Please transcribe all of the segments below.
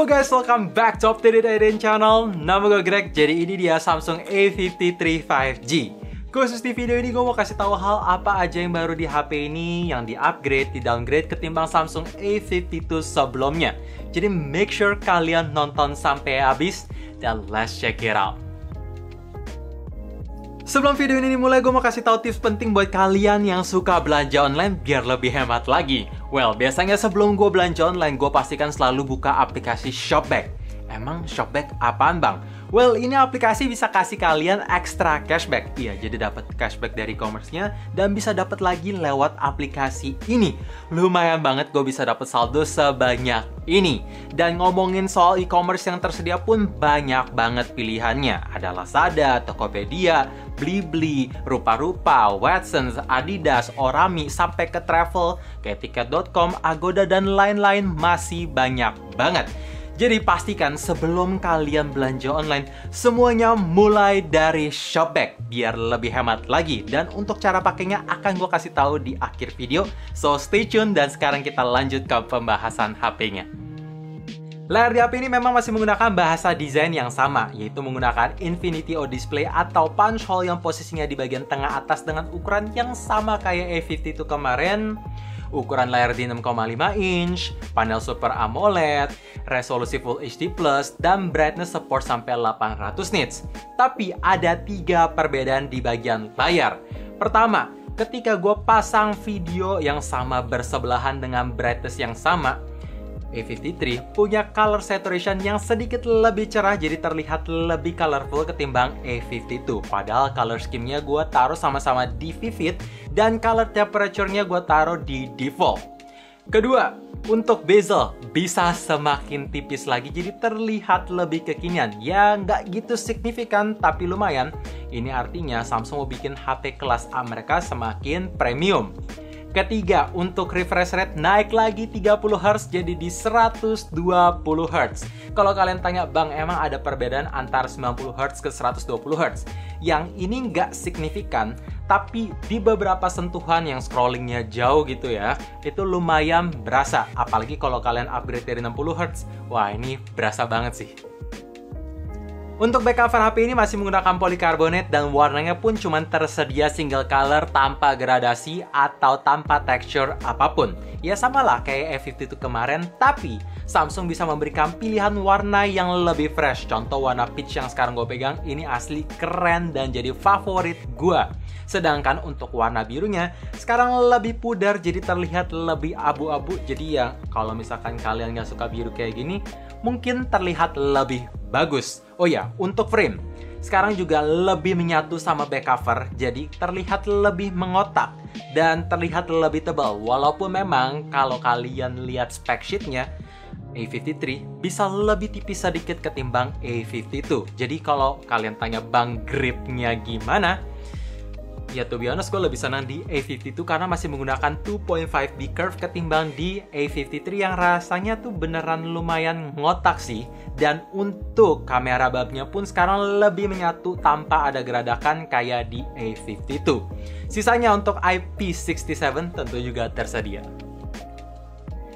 So guys, welcome back to Updated Aiden channel. Nama gue Greg, jadi ini dia Samsung A53 5G. Khusus di video ini gue mau kasih tahu hal apa aja yang baru di HP ini, yang di-upgrade, di-downgrade ketimbang Samsung A52 sebelumnya. Jadi make sure kalian nonton sampai habis dan let's check it out. Sebelum video ini dimulai, gue mau kasih tahu tips penting buat kalian yang suka belanja online biar lebih hemat lagi. Well, biasanya sebelum gue belanja online, gue pastikan selalu buka aplikasi Shopback. Emang Shopback apaan bang? Well, ini aplikasi bisa kasih kalian extra cashback. Iya, jadi dapat cashback dari e-commerce-nya dan bisa dapat lagi lewat aplikasi ini. Lumayan banget gue bisa dapat saldo sebanyak ini. Dan ngomongin soal e-commerce yang tersedia pun banyak banget pilihannya. Ada Lazada, Tokopedia, Blibli, Rupa-Rupa, Watsons, Adidas, Orami, sampai ke travel, kayak tiket.com, Agoda, dan lain-lain masih banyak banget. Jadi pastikan sebelum kalian belanja online, semuanya mulai dari Shopback biar lebih hemat lagi. Dan untuk cara pakainya akan gue kasih tahu di akhir video. So stay tune dan sekarang kita lanjut ke pembahasan HP-nya. Layar di HP ini memang masih menggunakan bahasa desain yang sama, yaitu menggunakan Infinity O Display atau punch hole yang posisinya di bagian tengah atas dengan ukuran yang sama kayak A52 kemarin. Ukuran layar di 6,5 inch, panel Super AMOLED, resolusi Full HD+, dan brightness support sampai 800 nits. Tapi ada 3 perbedaan di bagian layar. Pertama, ketika gue pasang video yang sama bersebelahan dengan brightness yang sama, A53 punya color saturation yang sedikit lebih cerah, jadi terlihat lebih colorful ketimbang A52. Padahal color scheme-nya gue taruh sama-sama di Vivid dan color temperature-nya gue taruh di default. Kedua, untuk bezel bisa semakin tipis lagi, jadi terlihat lebih kekinian. Ya nggak gitu signifikan, tapi lumayan. Ini artinya Samsung mau bikin HP kelas A mereka semakin premium. Ketiga, untuk refresh rate naik lagi 30Hz jadi di 120Hz. Kalau kalian tanya, bang emang ada perbedaan antara 90Hz ke 120Hz? Yang ini nggak signifikan, tapi di beberapa sentuhan yang scrollingnya jauh gitu ya, itu lumayan berasa. Apalagi kalau kalian upgrade dari 60Hz, wah ini berasa banget sih. Untuk back cover HP ini masih menggunakan polikarbonat dan warnanya pun cuma tersedia single color tanpa gradasi atau tanpa texture apapun. Ya sama lah kayak A52 kemarin, tapi Samsung bisa memberikan pilihan warna yang lebih fresh. Contoh warna peach yang sekarang gue pegang, ini asli keren dan jadi favorit gue. Sedangkan untuk warna birunya sekarang lebih pudar, jadi terlihat lebih abu-abu. Jadi ya kalau misalkan kalian nggak suka biru kayak gini, mungkin terlihat lebih bagus. Oh ya, untuk frame sekarang juga lebih menyatu sama back cover, jadi terlihat lebih mengotak dan terlihat lebih tebal. Walaupun memang kalau kalian lihat spek sheetnya, A53 bisa lebih tipis sedikit ketimbang A52. Jadi kalau kalian tanya bang gripnya gimana, ya to be honest gue lebih senang di A52 karena masih menggunakan 2.5D curve ketimbang di A53 yang rasanya tuh beneran lumayan ngotak sih. Dan untuk kamera babnya pun sekarang lebih menyatu tanpa ada geradakan kayak di A52. Sisanya untuk IP67 tentu juga tersedia.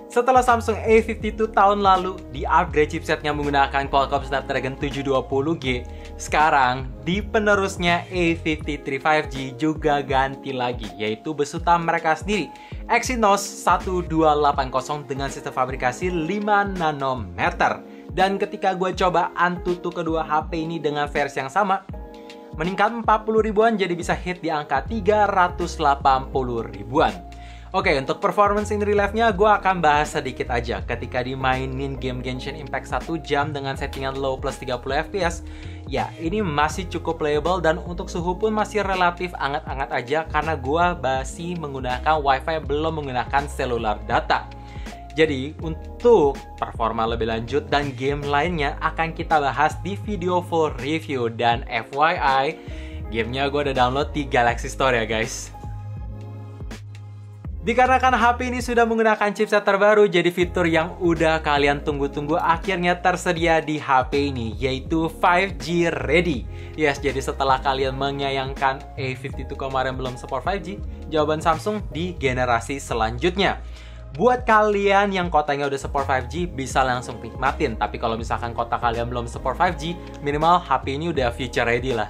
Setelah Samsung A52 tahun lalu di-upgrade chipsetnya menggunakan Qualcomm Snapdragon 720G, sekarang di penerusnya A53 5G juga ganti lagi, yaitu besutan mereka sendiri, Exynos 1280 dengan sistem fabrikasi 5 nanometer. Dan ketika gue coba Antutu kedua HP ini dengan versi yang sama, meningkat 40 ribuan jadi bisa hit di angka 380 ribuan. Oke, untuk performance in real life-nya gue akan bahas sedikit aja. Ketika dimainin game Genshin Impact 1 jam dengan settingan low plus 30 fps, ya ini masih cukup playable dan untuk suhu pun masih relatif anget-anget aja karena gue masih menggunakan wifi, belum menggunakan cellular data. Jadi untuk performa lebih lanjut dan game lainnya akan kita bahas di video full review. Dan FYI, gamenya gue udah download di Galaxy Store ya guys. Dikarenakan HP ini sudah menggunakan chipset terbaru, jadi fitur yang udah kalian tunggu-tunggu akhirnya tersedia di HP ini, yaitu 5G ready. Yes, jadi setelah kalian menyayangkan A52 kemarin belum support 5G, jawaban Samsung di generasi selanjutnya. Buat kalian yang kotanya udah support 5G, bisa langsung nikmatin. Tapi kalau misalkan kota kalian belum support 5G, minimal HP ini udah future ready lah.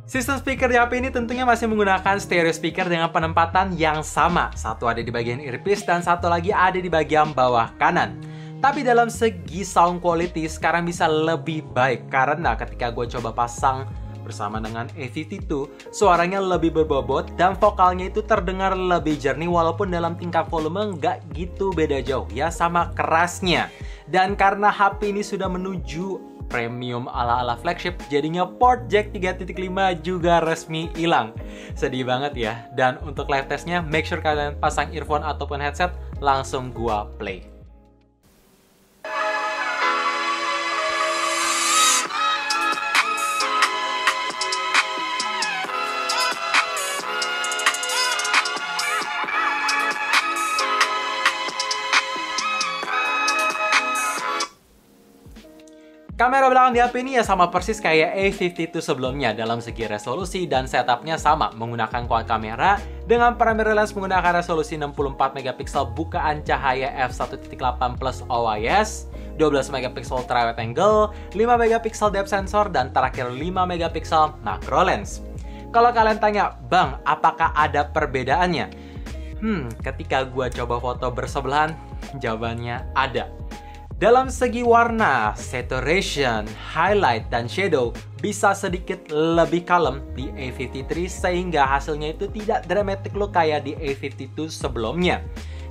Sistem speaker di HP ini tentunya masih menggunakan stereo speaker dengan penempatan yang sama. Satu ada di bagian earpiece dan satu lagi ada di bagian bawah kanan. Tapi dalam segi sound quality sekarang bisa lebih baik karena ketika gue coba pasang bersama dengan A52, suaranya lebih berbobot dan vokalnya itu terdengar lebih jernih walaupun dalam tingkat volume nggak gitu beda jauh ya sama kerasnya. Dan karena HP ini sudah menuju premium ala-ala flagship, jadinya port jack 3.5 juga resmi hilang. Sedih banget ya. Dan untuk live testnya, make sure kalian pasang earphone ataupun headset, langsung gua play. Kamera belakang di HP ini ya sama persis kayak A52 sebelumnya dalam segi resolusi dan setupnya sama menggunakan quad kamera dengan parameter lens menggunakan resolusi 64 megapiksel bukaan cahaya f1.8 plus OIS, 12 megapiksel ultrawide angle, 5 megapiksel depth sensor dan terakhir 5 megapiksel macro lens. Kalau kalian tanya, "Bang, apakah ada perbedaannya?" Ketika gua coba foto bersebelahan, jawabannya ada. Dalam segi warna, saturation, highlight, dan shadow bisa sedikit lebih kalem di A53 sehingga hasilnya itu tidak dramatic look kayak di A52 sebelumnya.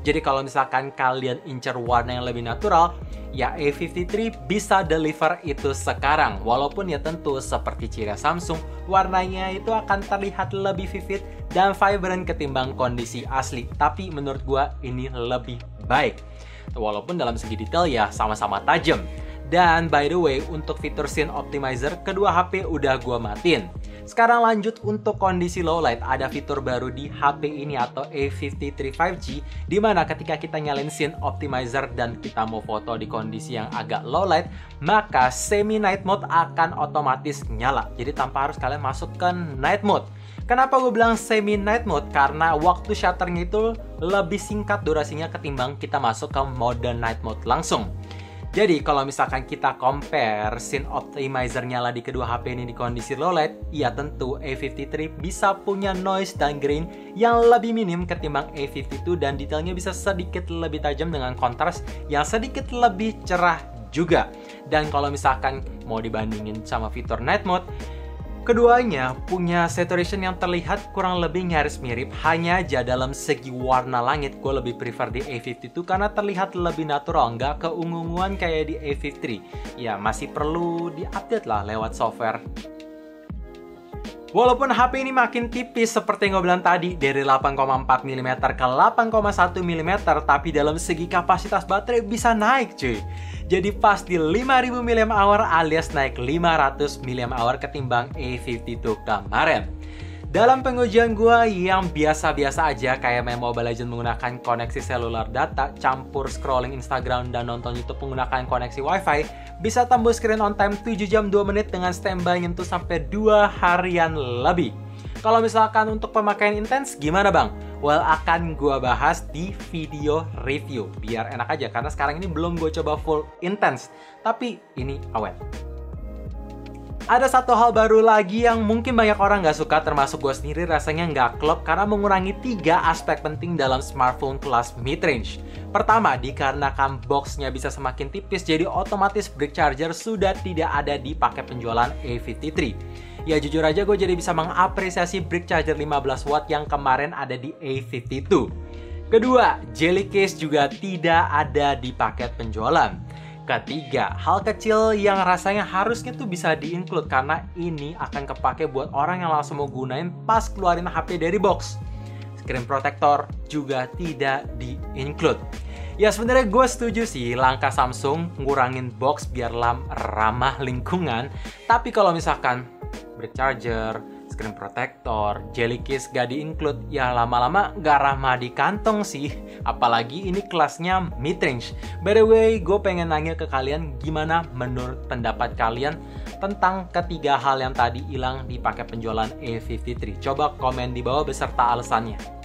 Jadi kalau misalkan kalian incer warna yang lebih natural, ya A53 bisa deliver itu sekarang. Walaupun ya tentu seperti ciri Samsung, warnanya itu akan terlihat lebih vivid dan vibrant ketimbang kondisi asli. Tapi menurut gua ini lebih baik. Walaupun dalam segi detail ya sama-sama tajam. Dan by the way, untuk fitur Scene Optimizer, kedua HP udah gua matiin. Sekarang lanjut untuk kondisi low light. Ada fitur baru di HP ini atau A53 5G, dimana ketika kita nyalain Scene Optimizer dan kita mau foto di kondisi yang agak low light, maka semi night mode akan otomatis nyala. Jadi tanpa harus kalian masuk ke night mode. Kenapa gue bilang semi night mode? Karena waktu shutternya itu lebih singkat durasinya ketimbang kita masuk ke mode night mode langsung. Jadi kalau misalkan kita compare Scene Optimizer nyala di kedua HP ini di kondisi low light, ya tentu A53 bisa punya noise dan grain yang lebih minim ketimbang A52 dan detailnya bisa sedikit lebih tajam dengan kontras yang sedikit lebih cerah juga. Dan kalau misalkan mau dibandingin sama fitur night mode, keduanya punya saturation yang terlihat kurang lebih nyaris mirip, hanya aja dalam segi warna langit gue lebih prefer di A52 karena terlihat lebih natural, nggak keungu-unguan kayak di A53. Ya masih perlu diupdate lah lewat software. Walaupun HP ini makin tipis seperti yang gue bilang tadi, dari 8,4 mm ke 8,1 mm, tapi dalam segi kapasitas baterai bisa naik cuy. Jadi pas di 5000 mAh alias naik 500 mAh ketimbang A52 kemarin. Dalam pengujian gue yang biasa-biasa aja kayak main Mobile Legends menggunakan koneksi seluler data, campur scrolling Instagram dan nonton YouTube menggunakan koneksi Wi-Fi, bisa tembus screen on time 7 jam 2 menit dengan standby nyentuh sampai 2 harian lebih. Kalau misalkan untuk pemakaian intens gimana bang? Well, akan gue bahas di video review. Biar enak aja karena sekarang ini belum gue coba full intense, tapi ini awet. Ada satu hal baru lagi yang mungkin banyak orang nggak suka, termasuk gue sendiri rasanya nggak klop karena mengurangi 3 aspek penting dalam smartphone kelas mid-range. Pertama, dikarenakan boxnya bisa semakin tipis, jadi otomatis brick charger sudah tidak ada di paket penjualan A53. Ya jujur aja gue jadi bisa mengapresiasi brick charger 15 watt yang kemarin ada di A52. Kedua, jelly case juga tidak ada di paket penjualan. Ketiga, hal kecil yang rasanya harusnya tuh bisa di-include karena ini akan kepake buat orang yang langsung mau gunain pas keluarin HP dari box. Screen protector juga tidak di-include. Ya sebenarnya gue setuju sih langkah Samsung ngurangin box biar ramah lingkungan. Tapi kalau misalkan brick charger, screen protector, jelly case gak di-include, ya lama-lama gak ramah di kantong sih. Apalagi ini kelasnya mid-range. By the way, gue pengen nanya ke kalian gimana menurut pendapat kalian tentang ketiga hal yang tadi hilang di paket penjualan A53. Coba komen di bawah beserta alasannya.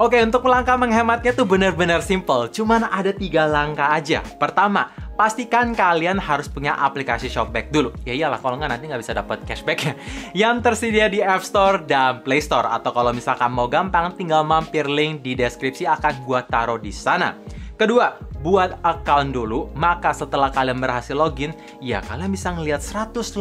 Oke, untuk langkah menghematnya tuh benar-benar simple. Cuman ada 3 langkah aja. Pertama, pastikan kalian harus punya aplikasi Shopback dulu. Ya iyalah, kalau nggak nanti nggak bisa dapat cashback ya. Yang tersedia di App Store dan Play Store. Atau kalau misalkan mau gampang, tinggal mampir link di deskripsi akan gua taruh di sana. Kedua, buat account dulu, maka setelah kalian berhasil login, ya kalian bisa ngelihat 180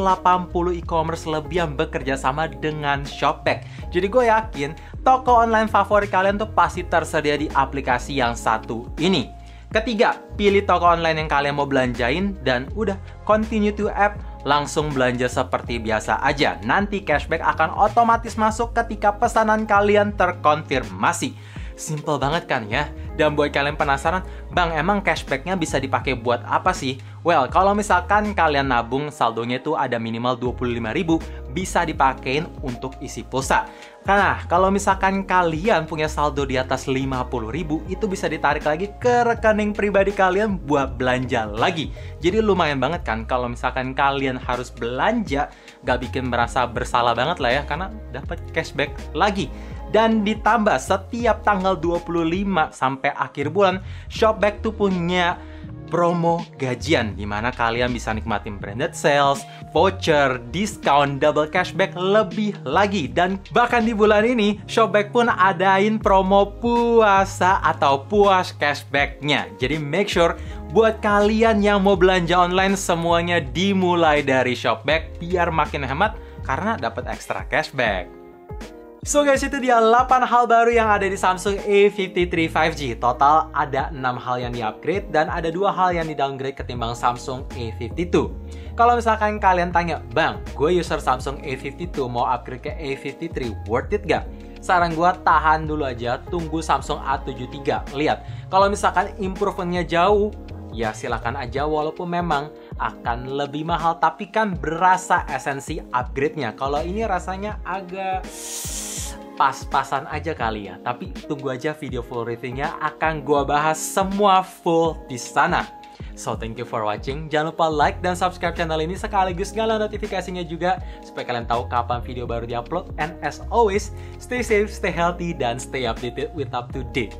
e-commerce lebih yang bekerja sama dengan Shopback. Jadi gue yakin, toko online favorit kalian tuh pasti tersedia di aplikasi yang satu ini. Ketiga, pilih toko online yang kalian mau belanjain, dan udah, continue to app, langsung belanja seperti biasa aja. Nanti cashback akan otomatis masuk ketika pesanan kalian terkonfirmasi. Simple banget kan ya? Dan buat kalian penasaran, Bang, emang cashbacknya bisa dipakai buat apa sih? Well, kalau misalkan kalian nabung, saldonya itu ada minimal 25.000, bisa dipakein untuk isi pulsa. Nah, kalau misalkan kalian punya saldo di atas 50.000, itu bisa ditarik lagi ke rekening pribadi kalian buat belanja lagi. Jadi lumayan banget kan kalau misalkan kalian harus belanja, gak bikin merasa bersalah banget lah ya, karena dapat cashback lagi. Dan ditambah setiap tanggal 25 sampai akhir bulan, Shopback tuh punya promo gajian, dimana kalian bisa nikmatin branded sales, voucher, diskon, double cashback lebih lagi. Dan bahkan di bulan ini, Shopback pun adain promo puasa atau puas cashbacknya. Jadi make sure buat kalian yang mau belanja online, semuanya dimulai dari Shopback biar makin hemat karena dapat ekstra cashback. So guys, itu dia 8 hal baru yang ada di Samsung A53 5G. Total ada 6 hal yang di-upgrade dan ada 2 hal yang di-downgrade ketimbang Samsung A52. Kalau misalkan kalian tanya, Bang, gue user Samsung A52 mau upgrade ke A53, worth it gak? Saran gue, tahan dulu aja, tunggu Samsung A73. Lihat, kalau misalkan improvementnya jauh, ya silakan aja, walaupun memang akan lebih mahal, tapi kan berasa esensi upgrade-nya. Kalau ini rasanya agak pas-pasan aja kali ya. Tapi tunggu aja video full reviewnya, akan gua bahas semua full di sana. So thank you for watching. Jangan lupa like dan subscribe channel ini, sekaligus nyalain notifikasinya juga supaya kalian tahu kapan video baru diupload. And as always, stay safe, stay healthy, dan stay updated with up to date.